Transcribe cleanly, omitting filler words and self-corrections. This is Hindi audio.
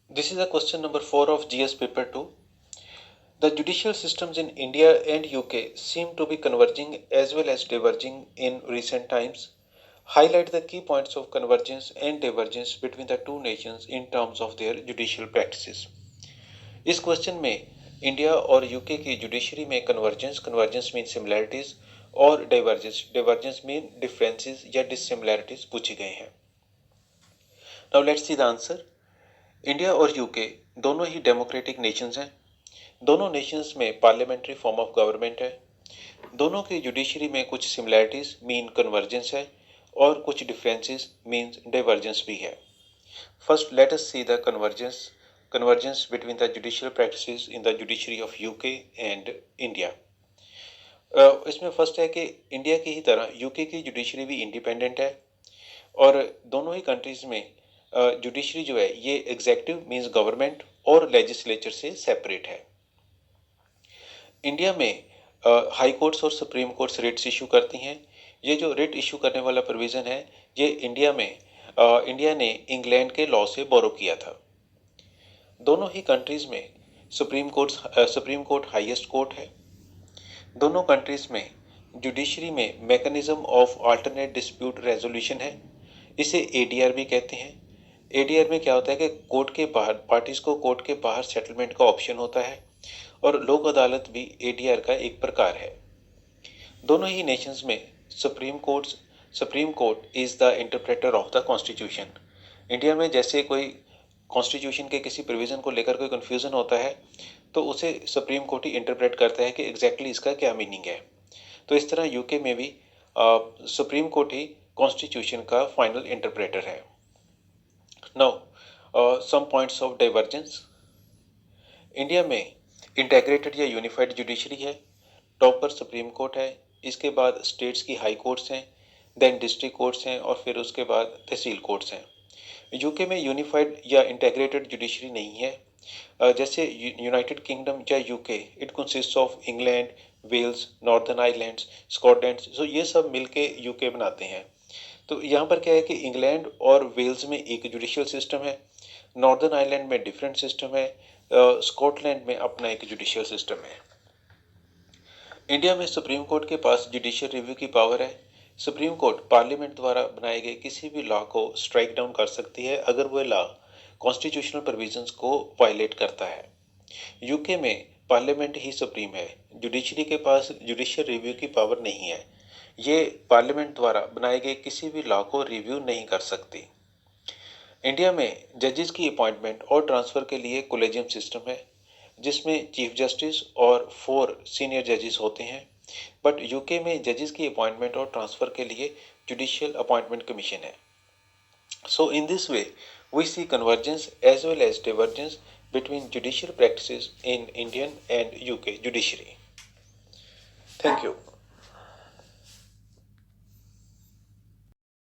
This is a question number 4 of GS paper 2. The judicial systems in India and UK seem to be converging as well as diverging in recent times. Highlight the key points of convergence and divergence between the two nations in terms of their judicial practices. इस क्वेश्चन में इंडिया और यूके की जुडिशरी में कन्वर्जेंस मीन सिमिलैरिटीज और डाइवर्जेंस मीन डिफरेंसेस या डिससिमिलैरिटीज पूछी गई हैं. Now let's see the answer. India और यूके दोनों ही डेमोक्रेटिक नेशंस हैं. दोनों नेशंस में पार्लियामेंट्री फॉर्म ऑफ गवर्नमेंट है. दोनों की जुडिशरी में कुछ सिमिलैरिटीज मीन कन्वर्जेंस है और कुछ डिफरेंसेस मीन डाइवर्जेंस भी है. First let us see the convergence between the judicial practices in the judiciary of UK and India. इसमें फर्स्ट है कि इंडिया की ही तरह यूके की जुडिशरी भी इंडिपेंडेंट है और दोनों ही कंट्रीज में जुडिशरी जो है ये एग्जेक्टिव मींस गवर्नमेंट और लेजिस्लेचर से सेपरेट है. इंडिया में हाई कोर्ट्स और सुप्रीम कोर्ट्स रिट्स इशू करती हैं. ये जो रिट इशू करने वाला प्रोविज़न है ये इंडिया ने इंग्लैंड के लॉ से बोरो किया था. दोनों ही कंट्रीज में सुप्रीम कोर्ट हाईएस्ट कोर्ट है. दोनों कंट्रीज में जुडिशरी में mechanism of alternate dispute resolution है. इसे एडीआर भी कहते हैं. एडीआर में क्या होता है कि कोर्ट के बाहर पार्टीज को कोर्ट के बाहर सेटलमेंट का ऑप्शन होता है और लोक अदालत भी एडीआर का एक प्रकार है. दोनों ही नेशंस में supreme court is the interpreter of the constitution. India में जैसे कोई कॉन्स्टिट्यूशन के किसी प्रोविजन को लेकर कोई कंफ्यूजन होता है तो उसे सुप्रीम कोर्ट ही इंटरप्रेट करता है कि एग्जैक्टली इसका क्या मीनिंग है. तो इस तरह यूके में भी सुप्रीम कोर्ट ही कॉन्स्टिट्यूशन का फाइनल इंटरप्रेटर है. Now some points of divergence. India में इंटेग्रेटेड या यूनिफाइड जुडिशरी है. टॉप पर सुप्रीम कोर्ट है. इसके बाद स्टेट्स की हाई कोर्ट्स हैं, देन डिस्ट्रिक्ट कोर्ट्स हैं और फिर उसके बाद तहसील कोर्ट्स हैं. यूके में यूनिफाइड या इंटेग्रेटेड जुडिशरी नहीं है. जैसे यूनाइटेड किंगडम या UK it consist of England, Wales, Northern Islands, Scotland. So ये सब मिलके यूके बनाते हैं. तो यहाँ पर क्या है कि इंग्लैंड और वेल्स में एक जुडिशियल सिस्टम है, नॉर्दर्न आइलैंड में डिफरेंट सिस्टम है, स्कॉटलैंड में अपना एक जुडिशियल सिस्टम है. इंडिया में सुप्रीम कोर्ट के पास जुडिशियल रिव्यू की पावर है. सुप्रीम कोर्ट पार्लियामेंट द्वारा बनाए गए किसी भी लॉ को स्ट्राइक डाउन कर सकती है अगर वह लॉ कॉन्स्टिट्यूशनल प्रोविजंस को वायलेट करता है. यूके में पार्लियामेंट ही सुप्रीम है. जुडिशरी के पास जुडिशियल रिव्यू की पावर नहीं है. ये पार्लियामेंट द्वारा बनाए गए किसी भी लॉ को रिव्यू नहीं कर सकती. इंडिया में जजेस की अपॉइंटमेंट और ट्रांसफ़र के लिए कोलेजियम सिस्टम है जिसमें चीफ जस्टिस और 4 सीनियर जजेस होते हैं. बट यूके में जजेस की अपॉइंटमेंट और ट्रांसफ़र के लिए जुडिशियल अपॉइंटमेंट कमीशन है. So in this way we see convergence as well as divergence between judicial practices in Indian and UK judiciary. Thank you.